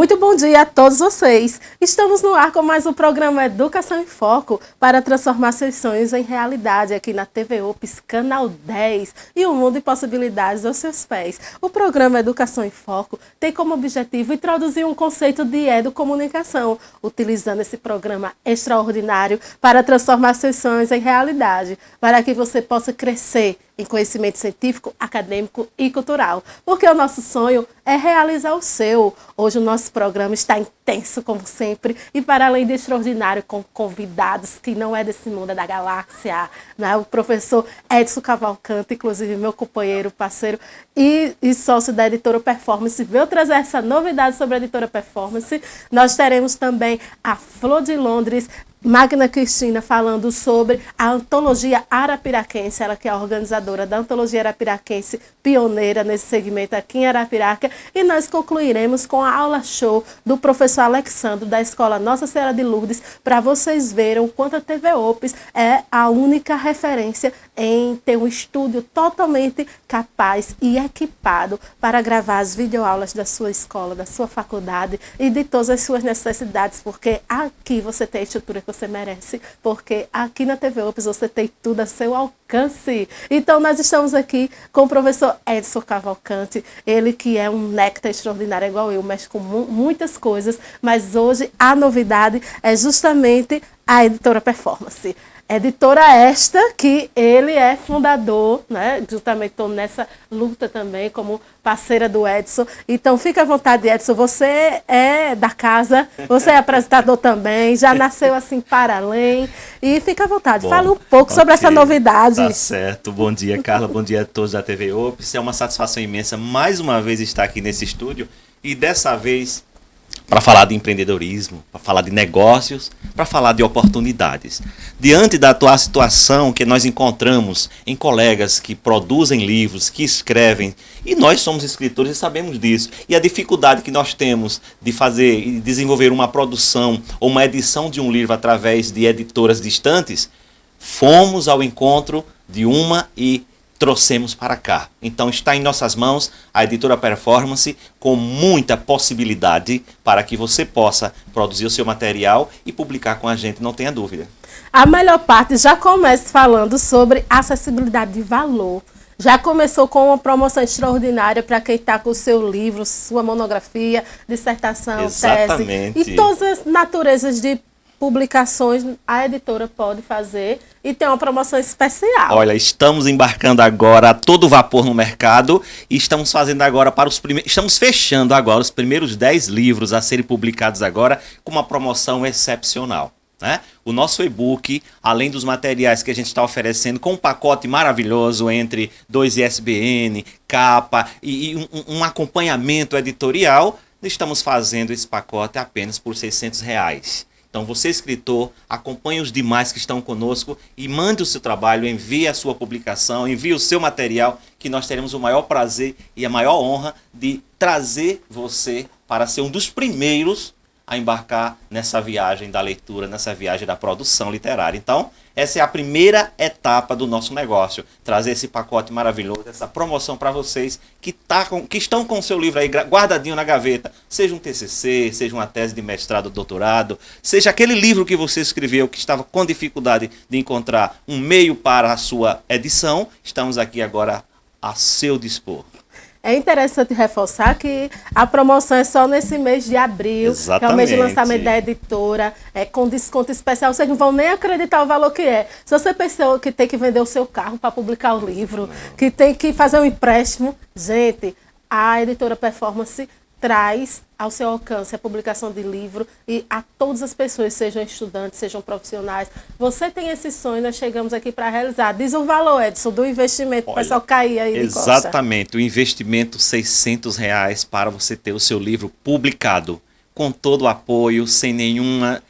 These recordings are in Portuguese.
Muito bom dia a todos vocês. Estamos no ar com mais um programa Educação em Foco para transformar seus sonhos em realidade aqui na TV UPS, Canal 10 e o mundo de possibilidades aos seus pés. O programa Educação em Foco tem como objetivo introduzir um conceito de educomunicação, utilizando esse programa extraordinário para transformar seus sonhos em realidade, para que você possa crescer em conhecimento científico, acadêmico e cultural. Porque o nosso sonho é realizar o seu. Hoje o nosso programa está intenso, como sempre, e para além de extraordinário, com convidados que não é desse mundo, é da galáxia, né? O professor Edson Cavalcante, inclusive meu companheiro, parceiro e sócio da Editora Performance, veio trazer essa novidade sobre a Editora Performance. Nós teremos também a Flor de Londres, Magna Cristina, falando sobre a Antologia Arapiraquense, ela que é a organizadora da Antologia Arapiraquense, pioneira nesse segmento aqui em Arapiraca, e nós concluiremos com a aula show do professor Alexandro, da Escola Nossa Senhora de Lourdes, para vocês verem o quanto a TV UPS é a única referência em ter um estúdio totalmente capaz e equipado para gravar as videoaulas da sua escola, da sua faculdade e de todas as suas necessidades, porque aqui você tem a estrutura que você merece, porque aqui na TV UPS você tem tudo a seu alcance. Então nós estamos aqui com o professor Edson Cavalcante, ele que é um néctar extraordinário igual eu, mexe com muitas coisas, mas hoje a novidade é justamente a Editora Performance. Editora esta que ele é fundador, né? Justamente estou nessa luta também como parceira do Edson. Então fica à vontade, Edson, você é da casa, você é apresentador também, já nasceu assim para além. E fica à vontade, fala um pouco sobre essa novidade. Tá certo, bom dia Carla, bom dia a todos da TV UPS. É uma satisfação imensa mais uma vez estar aqui nesse estúdio e dessa vez para falar de empreendedorismo, para falar de negócios, para falar de oportunidades. Diante da atual situação que nós encontramos em colegas que produzem livros, que escrevem, e nós somos escritores e sabemos disso, e a dificuldade que nós temos de fazer e desenvolver uma produção ou uma edição de um livro através de editoras distantes, fomos ao encontro de uma e trouxemos para cá. Então está em nossas mãos a Editora Performance com muita possibilidade para que você possa produzir o seu material e publicar com a gente, não tenha dúvida. A melhor parte já começa falando sobre acessibilidade de valor. Já começou com uma promoção extraordinária para quem está com o seu livro, sua monografia, dissertação, Exatamente. Tese. E todas as naturezas de publicações a editora pode fazer e tem uma promoção especial. Olha, estamos embarcando agora a todo vapor no mercado e estamos fazendo agora estamos fechando agora os primeiros 10 livros a serem publicados agora com uma promoção excepcional, né? O nosso e-book, além dos materiais que a gente está oferecendo com um pacote maravilhoso entre 2 ISBN, capa e um acompanhamento editorial, estamos fazendo esse pacote apenas por R$600. Então você, escritor, acompanhe os demais que estão conosco e mande o seu trabalho, envie a sua publicação, envie o seu material, que nós teremos o maior prazer e a maior honra de trazer você para ser um dos primeiros a embarcar nessa viagem da leitura, nessa viagem da produção literária. Então, essa é a primeira etapa do nosso negócio, trazer esse pacote maravilhoso, essa promoção para vocês que estão com o seu livro aí guardadinho na gaveta, seja um TCC, seja uma tese de mestrado ou doutorado, seja aquele livro que você escreveu que estava com dificuldade de encontrar um meio para a sua edição, estamos aqui agora a seu dispor. É interessante reforçar que a promoção é só nesse mês de abril, Exatamente. Que é o mês de lançamento da editora, com desconto especial. Vocês não vão nem acreditar o valor que é. Se você pensou que tem que vender o seu carro para publicar o livro, que tem que fazer um empréstimo, gente, a Editora Performance traz ao seu alcance a publicação de livro e a todas as pessoas, sejam estudantes, sejam profissionais. Você tem esse sonho, nós chegamos aqui para realizar. Diz o valor, Edson, do investimento, o pessoal cair aí de costa. Exatamente, o investimento R$600 para você ter o seu livro publicado, com todo o apoio, sem nenhuma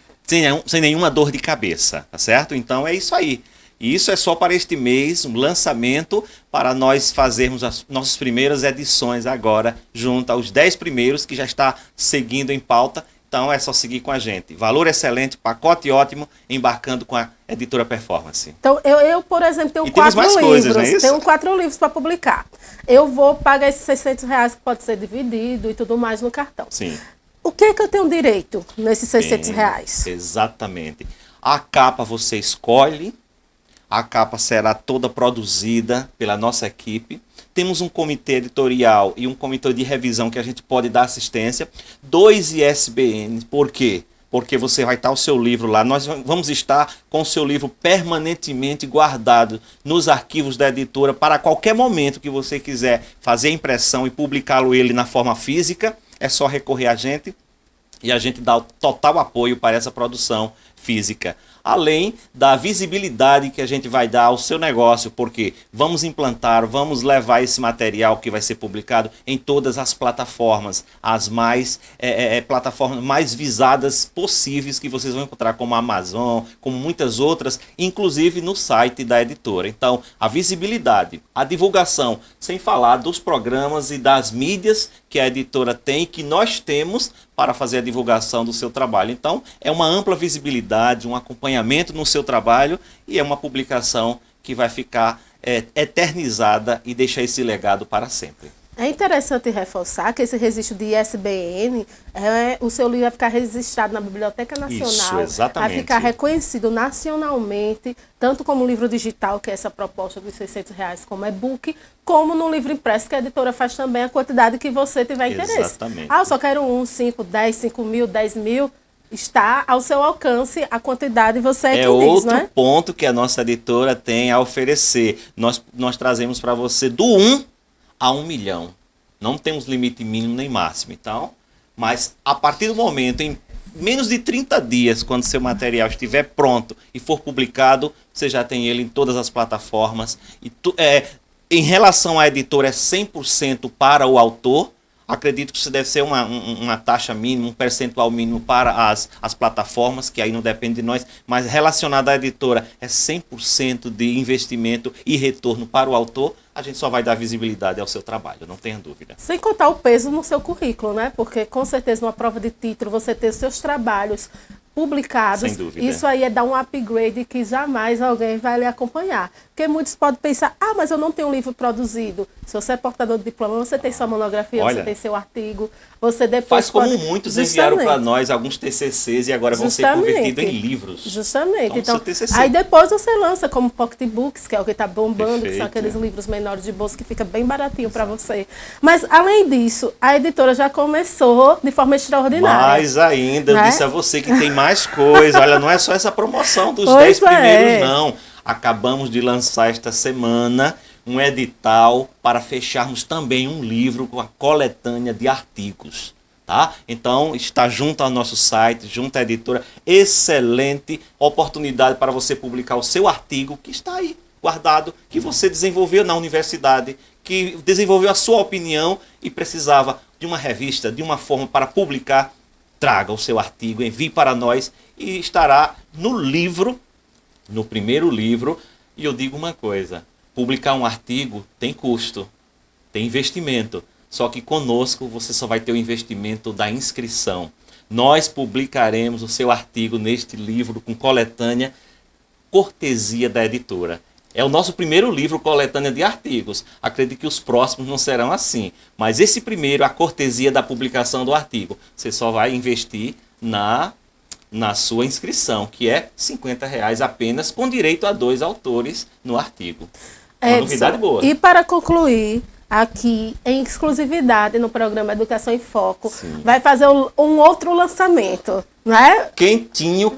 dor de cabeça, tá certo? Então é isso aí. E isso é só para este mês, um lançamento para nós fazermos as nossas primeiras edições agora, junto aos 10 primeiros que já está seguindo em pauta. Então é só seguir com a gente. Valor excelente, pacote ótimo, embarcando com a Editora Performance. Então eu por exemplo, tenho 4 livros. Coisas, não é isso? Tenho 4 livros para publicar. Eu vou pagar esses R$600 que pode ser dividido e tudo mais no cartão. Sim. O que é que eu tenho direito nesses R$ 600? Exatamente. A capa você escolhe, a capa será toda produzida pela nossa equipe. Temos um comitê editorial e um comitê de revisão que a gente pode dar assistência. 2 ISBNs, por quê? Porque você vai estar o seu livro lá. Nós vamos estar com o seu livro permanentemente guardado nos arquivos da editora para qualquer momento que você quiser fazer a impressão e publicá-lo ele na forma física. É só recorrer a gente e a gente dá o total apoio para essa produção física. Além da visibilidade que a gente vai dar ao seu negócio, porque vamos implantar, vamos levar esse material que vai ser publicado em todas as plataformas, as plataformas mais visadas possíveis que vocês vão encontrar, como a Amazon, como muitas outras, inclusive no site da editora. Então, a visibilidade, a divulgação, sem falar dos programas e das mídias que a editora tem, que nós temos para fazer a divulgação do seu trabalho. Então, é uma ampla visibilidade, um acompanhamento no seu trabalho e é uma publicação que vai ficar eternizada e deixar esse legado para sempre. É interessante reforçar que esse registro de ISBN, o seu livro vai ficar registrado na Biblioteca Nacional. Isso, exatamente. Vai ficar reconhecido nacionalmente, tanto como livro digital, que é essa proposta dos R$ 600 como e-book, como no livro impresso, que a editora faz também a quantidade que você tiver interesse. Exatamente. Eu só quero 1, 5, 10, 5 mil, 10 mil. Está ao seu alcance a quantidade, você é quem diz, não é? Outro ponto que a nossa editora tem a oferecer. Nós trazemos para você do 1 a 1 milhão. Não temos limite mínimo nem máximo. Então, mas a partir do momento, em menos de 30 dias, quando seu material estiver pronto e for publicado, você já tem ele em todas as plataformas. Em relação à editora, é 100% para o autor. Acredito que isso deve ser uma taxa mínima, um percentual mínimo para as plataformas, que aí não depende de nós, mas relacionado à editora é 100% de investimento e retorno para o autor. A gente só vai dar visibilidade ao seu trabalho, não tenha dúvida. Sem contar o peso no seu currículo, né? Porque com certeza numa prova de título você ter os seus trabalhos publicados, sem dúvida. Isso aí é dar um upgrade que jamais alguém vai lhe acompanhar. Porque muitos podem pensar, mas eu não tenho um livro produzido. Se você é portador de diploma, você tem sua monografia, você tem seu artigo, você depois faz como muitos enviaram para nós alguns TCCs e agora vão ser convertidos em livros. Justamente. Então, aí depois você lança como pocketbooks, que é o que está bombando, Perfeito. Que são aqueles livros menores de bolso que fica bem baratinho para você. Mas, além disso, a editora já começou de forma extraordinária. Mais ainda, eu disse a você que tem mais coisa. Olha, não é só essa promoção dos 10 Pois primeiros, não. Acabamos de lançar esta semana um edital para fecharmos também um livro com a coletânea de artigos. Tá? Então, está junto ao nosso site, junto à editora. Excelente oportunidade para você publicar o seu artigo que está aí guardado, que você desenvolveu na universidade, que desenvolveu a sua opinião e precisava de uma revista, de uma forma para publicar. Traga o seu artigo, envie para nós e estará no livro, no primeiro livro. E eu digo uma coisa, publicar um artigo tem custo, tem investimento. Só que conosco você só vai ter o investimento da inscrição. Nós publicaremos o seu artigo neste livro com coletânea, cortesia da editora. É o nosso primeiro livro, coletânea de artigos. Acredito que os próximos não serão assim. Mas esse primeiro, a cortesia da publicação do artigo, você só vai investir na sua inscrição, que é R$ 50 apenas, com direito a 2 autores no artigo. Uma novidade boa. E para concluir, aqui em exclusividade no programa Educação em Foco, Sim. vai fazer um outro lançamento, né? Quentinho,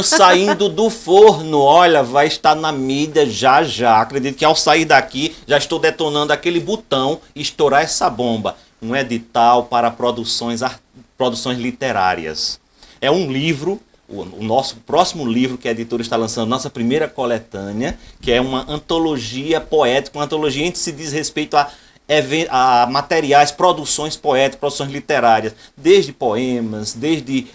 saindo do forno. Olha, vai estar na mídia já já. Acredito que ao sair daqui, já estou detonando aquele botão e estourar essa bomba. Um edital para produções literárias. É um livro, o nosso próximo livro que a editora está lançando, nossa primeira coletânea, que é uma antologia poética, uma antologia em que se diz respeito a materiais, produções poéticas, produções literárias, desde poemas, desde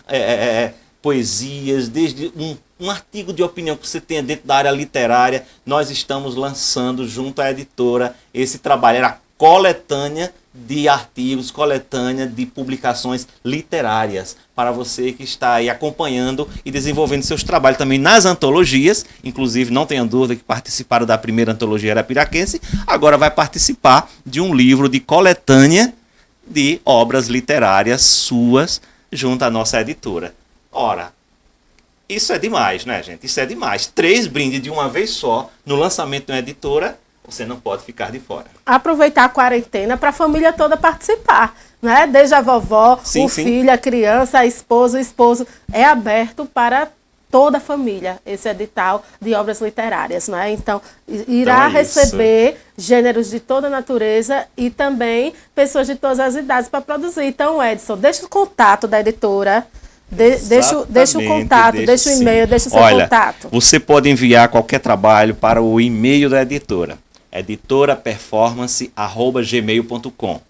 poesias, desde um artigo de opinião que você tenha dentro da área literária. Nós estamos lançando junto à editora esse trabalho, era coletânea de artigos, coletânea de publicações literárias, para você que está aí acompanhando e desenvolvendo seus trabalhos também nas antologias. Inclusive, não tenha dúvida que participaram da primeira antologia arapiraquense, agora vai participar de um livro de coletânea de obras literárias suas, junto à nossa editora. Ora, isso é demais, né, gente? Isso é demais. 3 brindes de uma vez só no lançamento de uma editora, você não pode ficar de fora. Aproveitar a quarentena para a família toda participar, né? Desde a vovó, Sim, o sim. filho, a criança, a esposa, o esposo. É aberto para toda a família esse edital de obras literárias, né? Então, irá Então é isso. receber gêneros de toda a natureza e também pessoas de todas as idades para produzir. Então, Edson, deixa o contato da editora. Deixa o contato, deixa o e-mail, deixa o seu contato. Você pode enviar qualquer trabalho para o e-mail da editora, editoraperformance@gmail.com.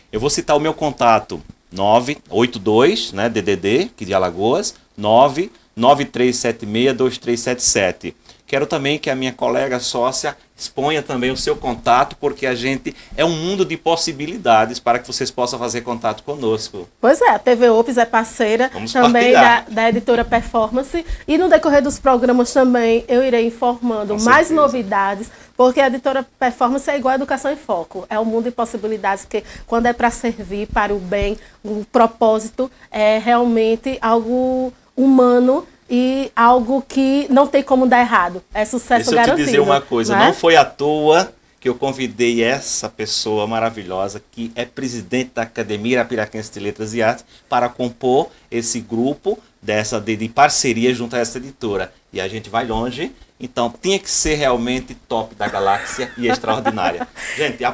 Eu vou citar o meu contato, 982, né, DDD, que de Alagoas, 993762377. Quero também que a minha colega sócia exponha também o seu contato, porque a gente é um mundo de possibilidades para que vocês possam fazer contato conosco. Pois é, a TV Opes é parceira também da editora Performance, e no decorrer dos programas também eu irei informando mais novidades, porque a editora Performance é igual a Educação em Foco, é um mundo de possibilidades, que quando é para servir para o bem, o propósito é realmente algo humano e algo que não tem como dar errado. É sucesso garantido. Deixa eu te dizer uma coisa, não foi à toa que eu convidei essa pessoa maravilhosa, que é presidente da Academia Arapiraquense de Letras e Artes, para compor esse grupo de parceria junto a essa editora. E a gente vai longe, então tinha que ser realmente top da galáxia e extraordinária. Gente,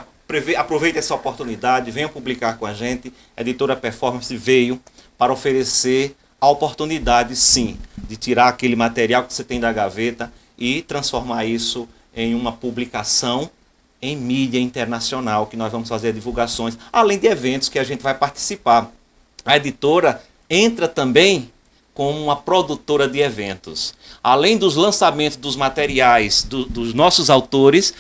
aproveite essa oportunidade, venham publicar com a gente. A editora Performance veio para oferecer a oportunidade, sim, de tirar aquele material que você tem da gaveta e transformar isso em uma publicação em mídia internacional, que nós vamos fazer divulgações, além de eventos que a gente vai participar. A editora entra também como uma produtora de eventos. Além dos lançamentos dos materiais dos nossos autores,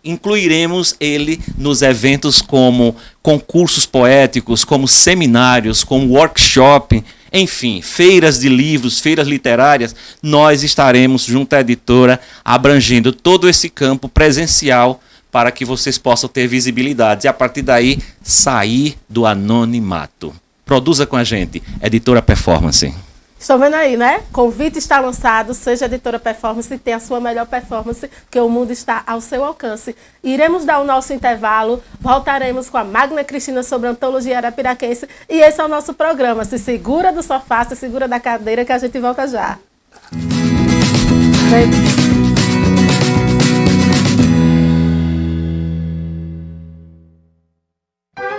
incluiremos ele nos eventos como concursos poéticos, como seminários, como workshop, enfim, feiras de livros, feiras literárias. Nós estaremos junto à editora abrangendo todo esse campo presencial para que vocês possam ter visibilidade e a partir daí sair do anonimato. Produza com a gente, Editora Performance. Estão vendo aí, né? Convite está lançado, seja Editora Performance e tenha a sua melhor performance, que o mundo está ao seu alcance. Iremos dar o nosso intervalo, voltaremos com a Magna Cristina sobre a Antologia Arapiraquense e esse é o nosso programa. Se segura do sofá, se segura da cadeira que a gente volta já. Vem.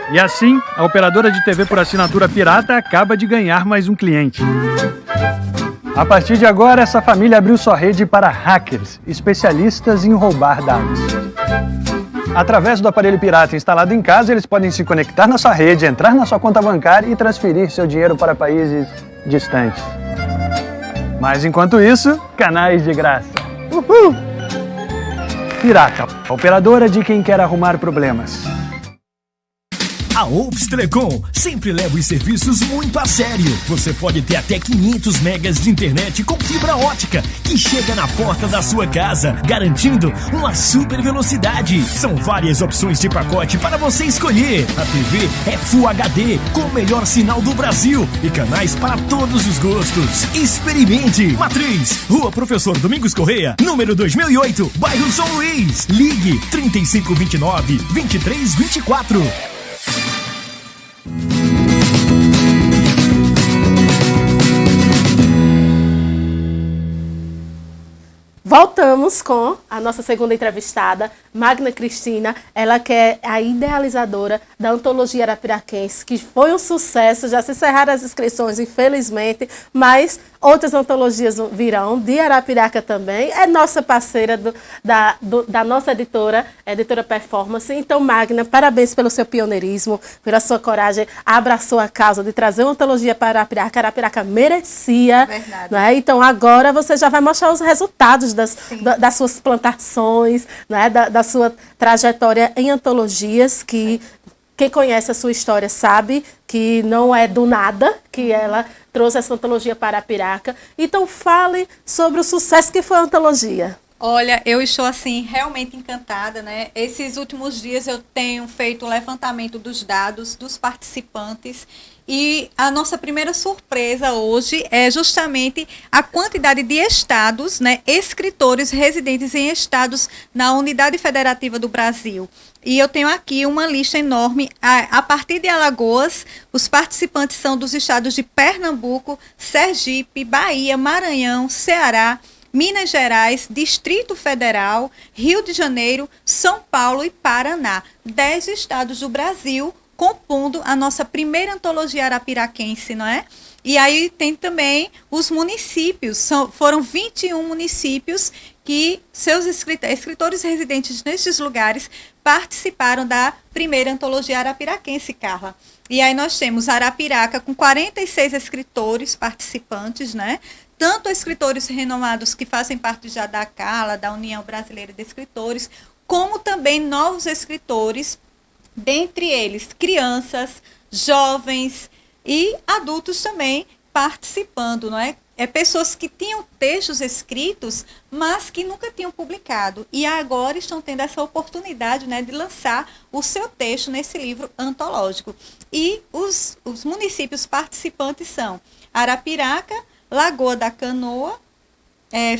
E assim, a operadora de TV por assinatura pirata acaba de ganhar mais um cliente. A partir de agora, essa família abriu sua rede para hackers, especialistas em roubar dados. Através do aparelho pirata instalado em casa, eles podem se conectar na sua rede, entrar na sua conta bancária e transferir seu dinheiro para países distantes. Mas enquanto isso, canais de graça. Uhul! Pirata, a operadora de quem quer arrumar problemas. A Opus Telecom sempre leva os serviços muito a sério. Você pode ter até 500 megas de internet com fibra ótica que chega na porta da sua casa, garantindo uma super velocidade. São várias opções de pacote para você escolher. A TV é Full HD com o melhor sinal do Brasil e canais para todos os gostos. Experimente! Matriz, Rua Professor Domingos Correia, número 2008, bairro São Luís. Ligue 3529-2324. Voltamos com a nossa segunda entrevistada, Magna Cristina. Ela que é a idealizadora da Antologia Arapiraquense, que foi um sucesso, já se encerraram as inscrições, infelizmente, mas outras antologias virão, de Arapiraca também. É nossa parceira da nossa editora, a Editora Performance. Então, Magna, parabéns pelo seu pioneirismo, pela sua coragem, abraçou a causa de trazer uma antologia para Arapiraca. Arapiraca merecia. Verdade. Não é? Então, agora você já vai mostrar os resultados das suas plantações, né? Da sua trajetória em antologias, que quem conhece a sua história sabe que não é do nada que ela trouxe essa antologia para Arapiraca. Então, fale sobre o sucesso que foi a antologia. Olha, eu estou assim realmente encantada, né? Esses últimos dias eu tenho feito o levantamento dos dados dos participantes E a nossa primeira surpresa hoje é justamente a quantidade de estados, né, escritores residentes em estados na Unidade Federativa do Brasil. E eu tenho aqui uma lista enorme. A partir de Alagoas, os participantes são dos estados de Pernambuco, Sergipe, Bahia, Maranhão, Ceará, Minas Gerais, Distrito Federal, Rio de Janeiro, São Paulo e Paraná. 10 estados do Brasil compondo a nossa primeira antologia arapiraquense, não é? E aí tem também os municípios, foram 21 municípios que seus escritores residentes nestes lugares participaram da primeira antologia arapiraquense, Carla. E aí nós temos Arapiraca com 46 escritores participantes, né? Tanto escritores renomados que fazem parte já da CALA, da União Brasileira de Escritores, como também novos escritores, dentre eles crianças, jovens e adultos também participando, não é? Pessoas que tinham textos escritos, mas que nunca tinham publicado. E agora estão tendo essa oportunidade, né, de lançar o seu texto nesse livro antológico. E os municípios participantes são Arapiraca, Lagoa da Canoa,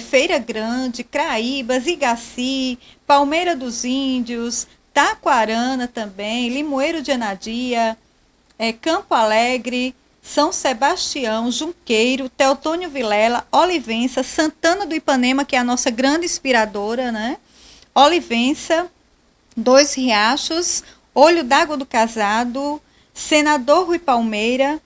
Feira Grande, Craíbas, Igaci, Palmeira dos Índios, Taquarana também, Limoeiro de Anadia, Campo Alegre, São Sebastião, Junqueiro, Teotônio Vilela, Olivença, Santana do Ipanema, que é a nossa grande inspiradora, né? Olivença, Dois Riachos, Olho d'Água do Casado, Senador Rui Palmeira,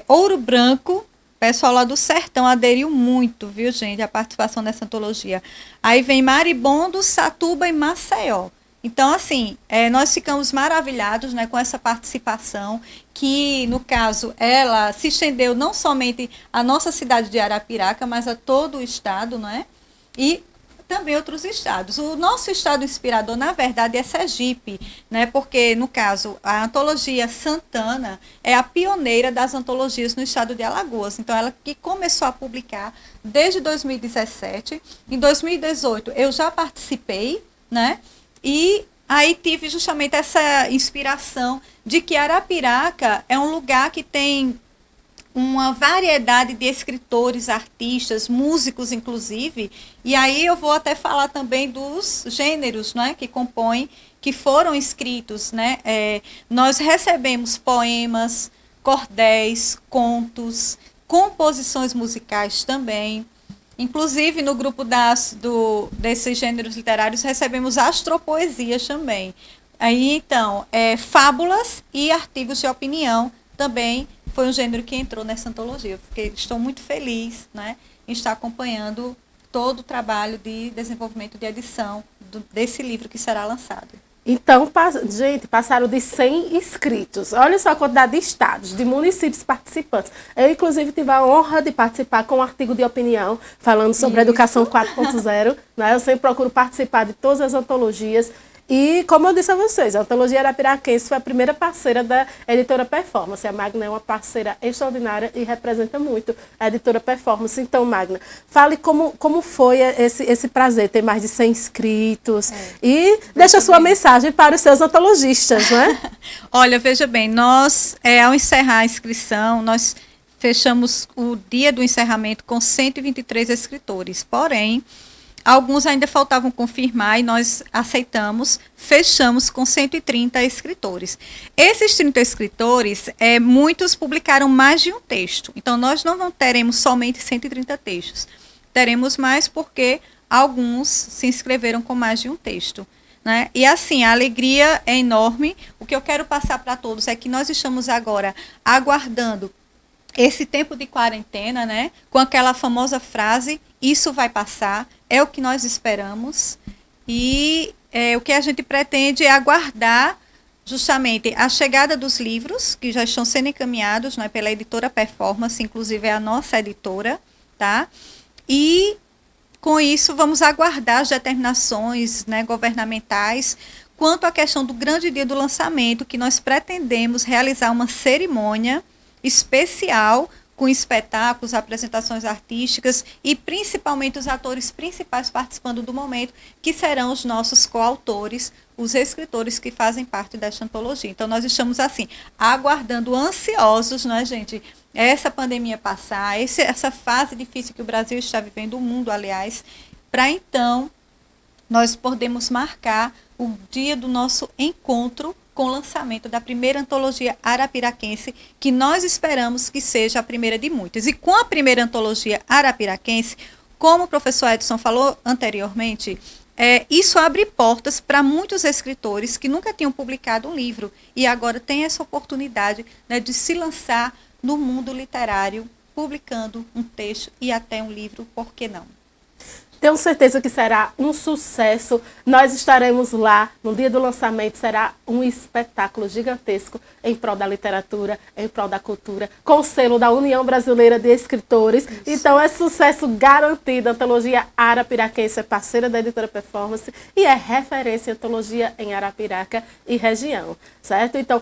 Ouro Branco. O pessoal lá do Sertão aderiu muito, viu, gente, a participação nessa antologia. Aí vem Maribondo, Satuba e Maceió. Então, assim, nós ficamos maravilhados, né, com essa participação, que, no caso, ela se estendeu não somente à nossa cidade de Arapiraca, mas a todo o estado, né, e também outros estados. O nosso estado inspirador, na verdade, é Sergipe, né, porque, no caso, a antologia Santana é a pioneira das antologias no estado de Alagoas. Então, ela que começou a publicar desde 2017. Em 2018, eu já participei, né, e aí tive justamente essa inspiração de que Arapiraca é um lugar que tem uma variedade de escritores, artistas, músicos, inclusive. E aí eu vou até falar também dos gêneros, né, que compõem, que foram escritos, né? Nós recebemos poemas, cordéis, contos, composições musicais também. Inclusive, no grupo desses gêneros literários, recebemos astropoesias também. Aí, então, fábulas e artigos de opinião também foi um gênero que entrou nessa antologia. Estou muito feliz, né, em estar acompanhando todo o trabalho de desenvolvimento de edição desse livro que será lançado. Então, gente, passaram de 100 inscritos. Olha só a quantidade de estados, de municípios participantes. Eu, inclusive, tive a honra de participar com um artigo de opinião falando sobre a educação 4.0. Né? Eu sempre procuro participar de todas as antologias. E, como eu disse a vocês, a Antologia Arapiraquense foi a primeira parceira da Editora Performance. A Magna é uma parceira extraordinária e representa muito a Editora Performance. Então, Magna, fale como foi esse prazer, ter mais de 100 inscritos. E deixa a sua mensagem para os seus antologistas, né? Olha, veja bem, nós, ao encerrar a inscrição, nós fechamos o dia do encerramento com 123 escritores. Porém, alguns ainda faltavam confirmar e nós aceitamos, fechamos com 130 escritores. Esses 30 escritores, muitos publicaram mais de um texto. Então, nós não teremos somente 130 textos. Teremos mais porque alguns se inscreveram com mais de um texto. Né? E assim, a alegria é enorme. O que eu quero passar para todos é que nós estamos agora aguardando esse tempo de quarentena, né? Com aquela famosa frase, isso vai passar, é o que nós esperamos. E o que a gente pretende é aguardar justamente a chegada dos livros, que já estão sendo encaminhados, né, pela Editora Performance, inclusive é a nossa editora, tá? E com isso vamos aguardar as determinações, né, governamentais quanto à questão do grande dia do lançamento, que nós pretendemos realizar uma cerimônia especial com espetáculos, apresentações artísticas e principalmente os atores principais participando do momento, que serão os nossos coautores, os escritores que fazem parte desta antologia. Então, nós estamos, assim, aguardando, ansiosos, né, gente, essa pandemia passar, essa fase difícil que o Brasil está vivendo, o mundo, aliás, para então nós podemos marcar o dia do nosso encontro com o lançamento da primeira antologia arapiraquense, que nós esperamos que seja a primeira de muitas. E com a primeira antologia arapiraquense, como o professor Edson falou anteriormente, isso abre portas para muitos escritores que nunca tinham publicado um livro e agora têm essa oportunidade, né, de se lançar no mundo literário, publicando um texto e até um livro, por que não? Tenho certeza que será um sucesso. Nós estaremos lá no dia do lançamento. Será um espetáculo gigantesco em prol da literatura, em prol da cultura, com o selo da União Brasileira de Escritores. Isso. Então é sucesso garantido. A antologia Arapiraquense é parceira da Editora Performance e é referência em antologia em Arapiraca e região, certo? Então,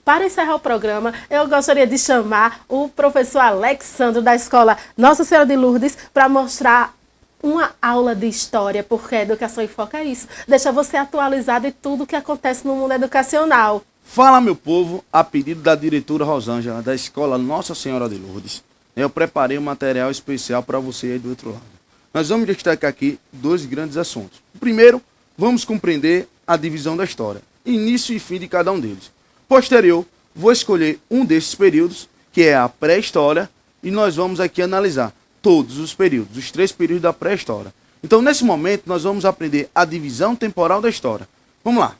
para encerrar o programa, eu gostaria de chamar o professor Alexandro da Escola Nossa Senhora de Lourdes para mostrar uma aula de história, porque a Educação em Foco é isso. Deixa você atualizado em tudo o que acontece no mundo educacional. Fala, meu povo, a pedido da diretora Rosângela, da Escola Nossa Senhora de Lourdes, eu preparei um material especial para você aí do outro lado. Nós vamos destacar aqui 2 grandes assuntos. Primeiro, vamos compreender a divisão da história, início e fim de cada um deles. Posterior, vou escolher um desses períodos, que é a pré-história, e nós vamos aqui analisar todos os períodos, os 3 períodos da pré-história. Então, nesse momento, nós vamos aprender a divisão temporal da história. Vamos lá.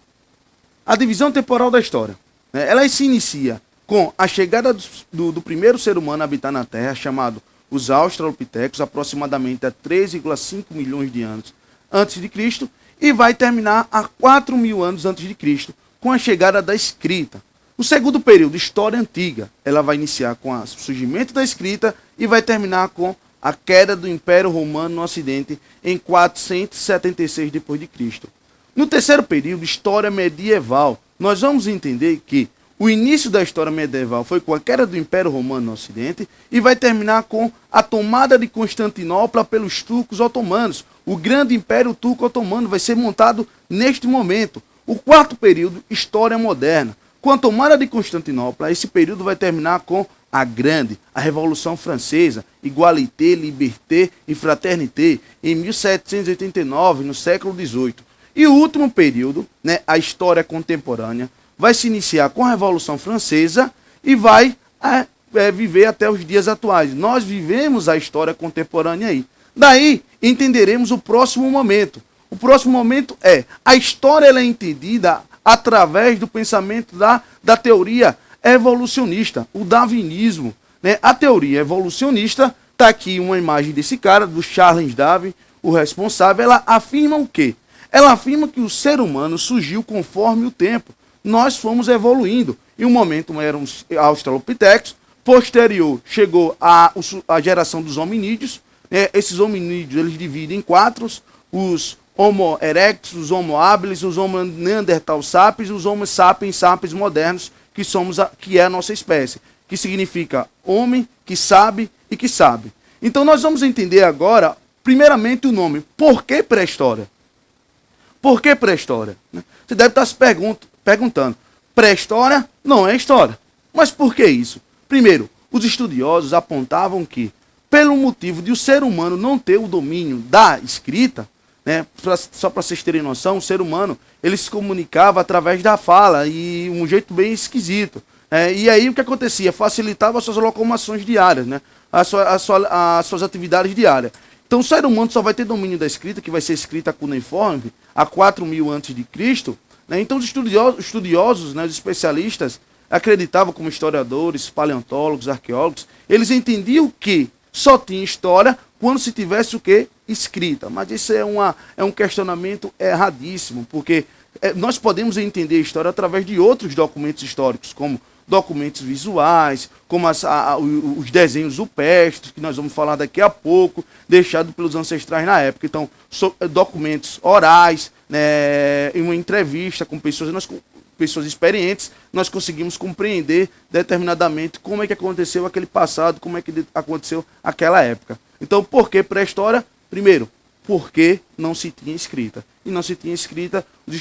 A divisão temporal da história, né, ela se inicia com a chegada do primeiro ser humano a habitar na Terra, chamado os Australopithecus, aproximadamente há 3,5 milhões de anos antes de Cristo, e vai terminar há 4.000 anos antes de Cristo, com a chegada da escrita. O segundo período, História Antiga, ela vai iniciar com o surgimento da escrita e vai terminar com a queda do Império Romano no Ocidente em 476 d.C. No terceiro período, História Medieval, nós vamos entender que o início da história medieval foi com a queda do Império Romano no Ocidente e vai terminar com a tomada de Constantinopla pelos turcos otomanos. O grande Império Turco-Otomano vai ser montado neste momento. O quarto período, História Moderna. Com a tomada de Constantinopla, esse período vai terminar com a Revolução Francesa, Igualité, Liberté e Fraternité, em 1789, no século XVIII. E o último período, né, a História Contemporânea, vai se iniciar com a Revolução Francesa e vai viver até os dias atuais. Nós vivemos a história contemporânea aí. Daí, entenderemos o próximo momento. O próximo momento a história ela é entendida através do pensamento da teoria evolucionista, o darwinismo, né? A teoria evolucionista, está aqui uma imagem desse cara, do Charles Darwin, o responsável, ela afirma o quê? Ela afirma que o ser humano surgiu conforme o tempo. Nós fomos evoluindo. Em um momento eram os Australopithecus, posterior chegou a geração dos hominídeos. Esses hominídeos eles dividem em 4, os Homo erectus, os Homo habilis, os Homo neanderthal sapiens, os Homo sapiens sapiens modernos, que é a nossa espécie, que significa homem que sabe e que sabe. Então nós vamos entender agora, primeiramente, o nome. Por que pré-história? Por que pré-história? Você deve estar se perguntando, pré-história não é história. Mas por que isso? Primeiro, os estudiosos apontavam que, pelo motivo de o ser humano não ter o domínio da escrita, né, só para vocês terem noção, o ser humano ele se comunicava através da fala e um jeito bem esquisito. E aí o que acontecia? Facilitava as suas locomoções diárias, né, as suas atividades diárias. Então o ser humano só vai ter domínio da escrita, que vai ser escrita cuneiforme, há 4.000 a.C., né? Então os estudiosos, né, os especialistas, acreditavam como historiadores, paleontólogos, arqueólogos, eles entendiam que só tinha história quando se tivesse o quê? Escrita. Mas isso é um questionamento erradíssimo, porque nós podemos entender a história através de outros documentos históricos, como documentos visuais, como os desenhos rupestres, que nós vamos falar daqui a pouco, deixados pelos ancestrais na época. Então, documentos orais, né, em uma entrevista com pessoas, nós pessoas experientes, nós conseguimos compreender determinadamente como é que aconteceu aquele passado, como é que aconteceu aquela época. Então, por que pré-história? Primeiro, porque não se tinha escrita. E não se tinha escrita, os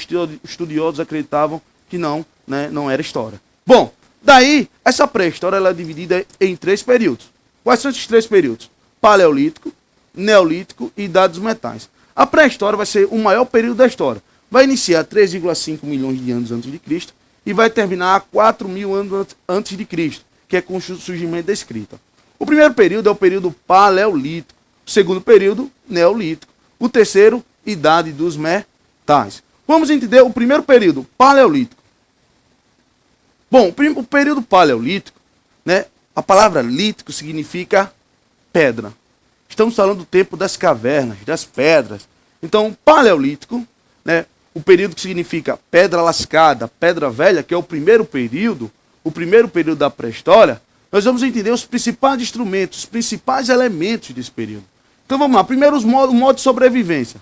estudiosos acreditavam que não, né, não era história. Bom, daí, essa pré-história ela é dividida em 3 períodos. Quais são esses 3 períodos? Paleolítico, Neolítico e Idade dos Metais. A pré-história vai ser o maior período da história. Vai iniciar 3,5 milhões de anos antes de Cristo e vai terminar 4.000 anos antes de Cristo, que é com o surgimento da escrita. O primeiro período é o período Paleolítico, o segundo período, Neolítico, o terceiro, Idade dos Metais. Vamos entender o primeiro período, Paleolítico. Bom, o período Paleolítico, né, a palavra lítico significa pedra. Estamos falando do tempo das cavernas, das pedras. Então, Paleolítico, né, o período que significa pedra lascada, pedra velha, que é o primeiro período da pré-história, nós vamos entender os principais instrumentos, os principais elementos desse período. Então vamos lá, primeiro o modo de sobrevivência.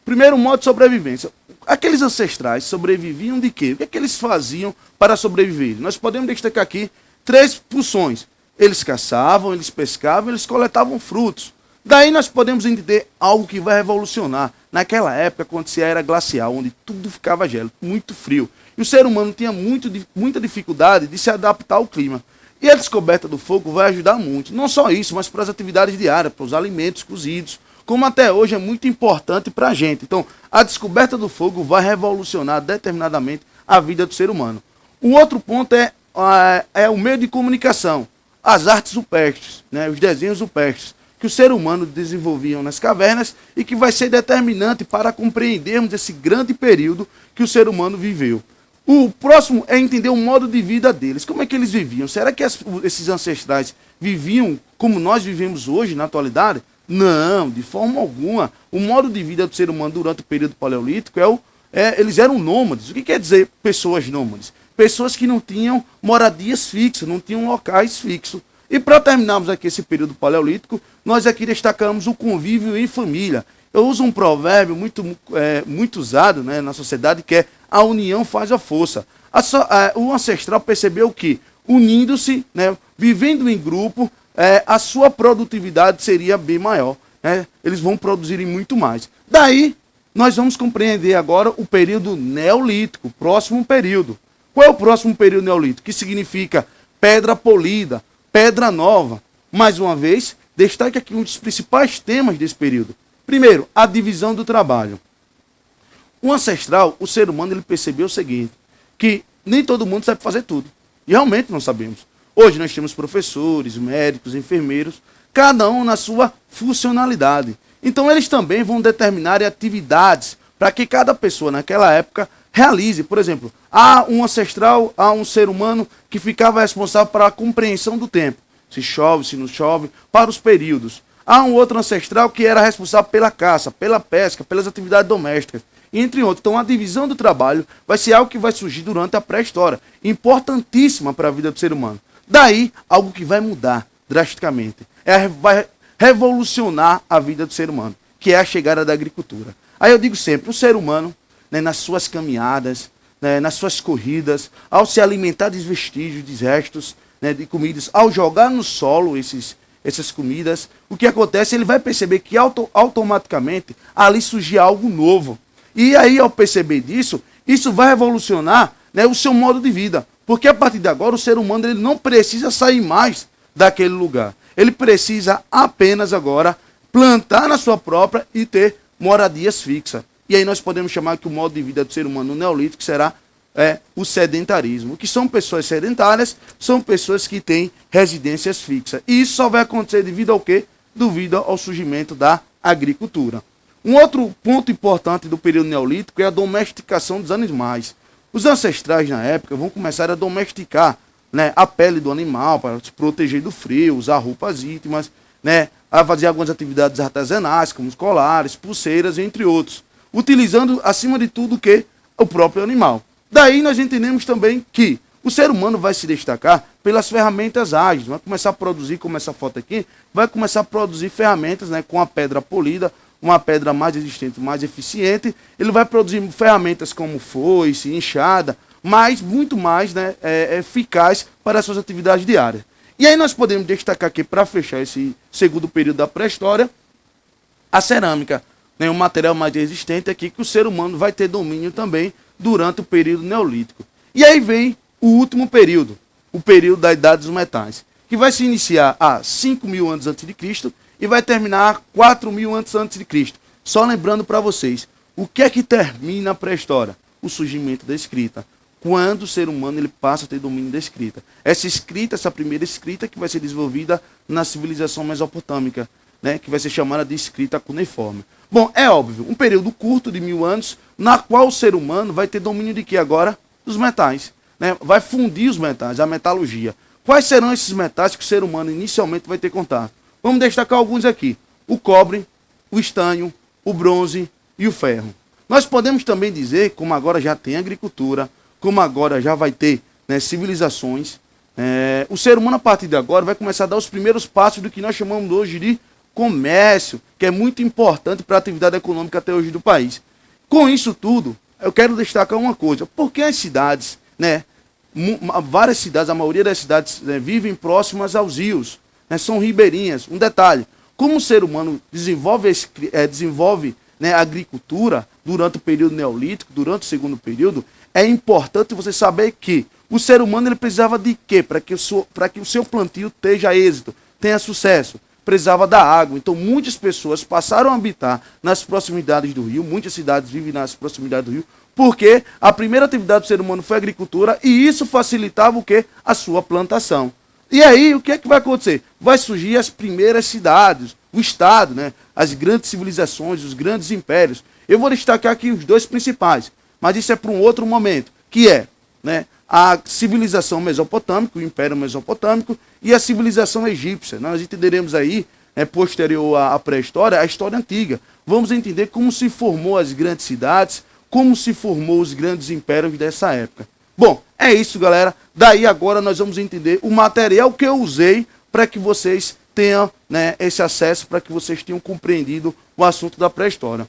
Primeiro, o modo de sobrevivência. Aqueles ancestrais sobreviviam de quê? O que é que eles faziam para sobreviver? Nós podemos destacar aqui 3 funções. Eles caçavam, eles pescavam, eles coletavam frutos. Daí nós podemos entender algo que vai revolucionar. Naquela época, quando se era glacial, onde tudo ficava gélido, muito frio. E o ser humano tinha muita dificuldade de se adaptar ao clima. E a descoberta do fogo vai ajudar muito. Não só isso, mas para as atividades diárias, para os alimentos cozidos, como até hoje é muito importante para a gente. Então, a descoberta do fogo vai revolucionar determinadamente a vida do ser humano. O outro ponto é o meio de comunicação, as artes rupestres, né, os desenhos rupestres, que o ser humano desenvolviam nas cavernas e que vai ser determinante para compreendermos esse grande período que o ser humano viveu. O próximo é entender o modo de vida deles. Como é que eles viviam? Será que esses ancestrais viviam como nós vivemos hoje, na atualidade? Não, de forma alguma. O modo de vida do ser humano durante o período paleolítico eles eram nômades. O que quer dizer pessoas nômades? Pessoas que não tinham moradias fixas, não tinham locais fixos. E para terminarmos aqui esse período paleolítico, nós aqui destacamos o convívio em família. Eu uso um provérbio muito usado, né, na sociedade, que é a união faz a força. O ancestral percebeu que, unindo-se, né, vivendo em grupo, a sua produtividade seria bem maior. Né? Eles vão produzirem muito mais. Daí, nós vamos compreender agora o período neolítico, o próximo período. Qual é o próximo período neolítico? Que significa pedra polida, pedra nova. Mais uma vez, destaque aqui um dos principais temas desse período. Primeiro, a divisão do trabalho. O ancestral, o ser humano, ele percebeu o seguinte, que nem todo mundo sabe fazer tudo. E realmente não sabemos. Hoje nós temos professores, médicos, enfermeiros, cada um na sua funcionalidade. Então eles também vão determinar atividades para que cada pessoa naquela época realize. Por exemplo, há um ancestral, há um ser humano que ficava responsável para a compreensão do tempo. Se chove, se não chove, para os períodos. Há um outro ancestral que era responsável pela caça, pela pesca, pelas atividades domésticas, entre outros. Então a divisão do trabalho vai ser algo que vai surgir durante a pré-história, importantíssima para a vida do ser humano. Daí, algo que vai mudar drasticamente, vai revolucionar a vida do ser humano, que é a chegada da agricultura. Aí eu digo sempre, o ser humano, né, nas suas caminhadas, né, nas suas corridas, ao se alimentar dos vestígios, dos restos, né, de comidas, ao jogar no solo essas comidas, o que acontece, ele vai perceber que automaticamente ali surge algo novo. E aí, ao perceber disso, isso vai revolucionar, né, o seu modo de vida. Porque a partir de agora, o ser humano ele não precisa sair mais daquele lugar. Ele precisa apenas agora plantar na sua própria e ter moradias fixas. E aí nós podemos chamar que o modo de vida do ser humano no Neolítico será o sedentarismo. O que são pessoas sedentárias? São pessoas que têm residências fixas. E isso só vai acontecer devido ao quê? Devido ao surgimento da agricultura. Um outro ponto importante do período Neolítico é a domesticação dos animais. Os ancestrais na época vão começar a domesticar, né, a pele do animal para se proteger do frio, usar roupas íntimas, né, a fazer algumas atividades artesanais, como os colares, pulseiras, entre outros, utilizando, acima de tudo, o próprio animal. Daí nós entendemos também que o ser humano vai se destacar pelas ferramentas ágeis, vai começar a produzir, como essa foto aqui, vai começar a produzir ferramentas, né, com a pedra polida, uma pedra mais resistente, mais eficiente, ele vai produzir ferramentas como foice, enxada, mas muito mais, né, eficaz para as suas atividades diárias. E aí nós podemos destacar aqui, para fechar esse segundo período da pré-história, a cerâmica, né, um material mais resistente aqui que o ser humano vai ter domínio também durante o período neolítico. E aí vem o último período, o período da Idade dos Metais, que vai se iniciar a 5.000 anos antes de Cristo e vai terminar a 4.000 anos antes de Cristo. Só lembrando para vocês, o que é que termina a pré-história? O surgimento da escrita. Quando o ser humano ele passa a ter domínio da escrita. Essa escrita, essa primeira escrita que vai ser desenvolvida na civilização mesopotâmica, né, que vai ser chamada de escrita cuneiforme. Bom, é óbvio, um período curto de 1.000 anos, na qual o ser humano vai ter domínio de quê agora? Dos metais. Né? Vai fundir os metais, a metalurgia. Quais serão esses metais que o ser humano inicialmente vai ter contato? Vamos destacar alguns aqui. O cobre, o estanho, o bronze e o ferro. Nós podemos também dizer, como agora já tem agricultura, como agora já vai ter, né, civilizações, o ser humano a partir de agora vai começar a dar os primeiros passos do que nós chamamos hoje de comércio, que é muito importante para a atividade econômica até hoje do país. Com isso tudo, eu quero destacar uma coisa. Porque as cidades, né, várias cidades, a maioria das cidades, né, vivem próximas aos rios, né, são ribeirinhas. Um detalhe, como o ser humano desenvolve né, a agricultura durante o período neolítico, durante o segundo período, é importante você saber que o ser humano ele precisava de quê? Para que o seu plantio tenha êxito, tenha sucesso. Precisava da água. Então muitas pessoas passaram a habitar nas proximidades do rio, muitas cidades vivem nas proximidades do rio, porque a primeira atividade do ser humano foi a agricultura e isso facilitava o quê? A sua plantação. E aí o que é que vai acontecer? Vai surgir as primeiras cidades, o Estado, né? As grandes civilizações, os grandes impérios. Eu vou destacar aqui os dois principais, mas isso é para um outro momento, que é, né, a civilização mesopotâmica, o Império Mesopotâmico, e a civilização egípcia. Nós entenderemos aí, posterior à pré-história, a história antiga. Vamos entender como se formou as grandes cidades, como se formou os grandes impérios dessa época. Bom, é isso, galera. Daí agora nós vamos entender o material que eu usei para que vocês tenham, né, esse acesso, para que vocês tenham compreendido o assunto da pré-história.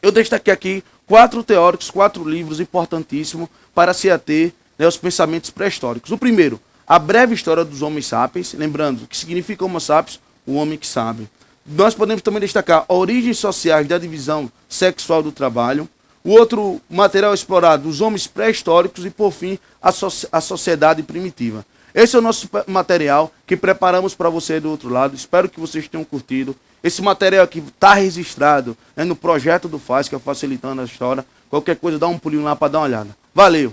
Eu destaquei aqui 4 teóricos, 4 livros importantíssimos para se ater, né, aos pensamentos pré-históricos. O primeiro, A Breve História dos Homens Sapiens, lembrando, o que significa Homo sapiens? O homem que sabe. Nós podemos também destacar Origens Sociais da Divisão Sexual do Trabalho. O outro material explorado, Os Homens Pré-Históricos e, por fim, a Sociedade Primitiva. Esse é o nosso material que preparamos para você do outro lado. Espero que vocês tenham curtido. Esse material aqui está registrado, né, no projeto do FAS, que é Facilitando a História. Qualquer coisa, dá um pulinho lá para dar uma olhada. Valeu!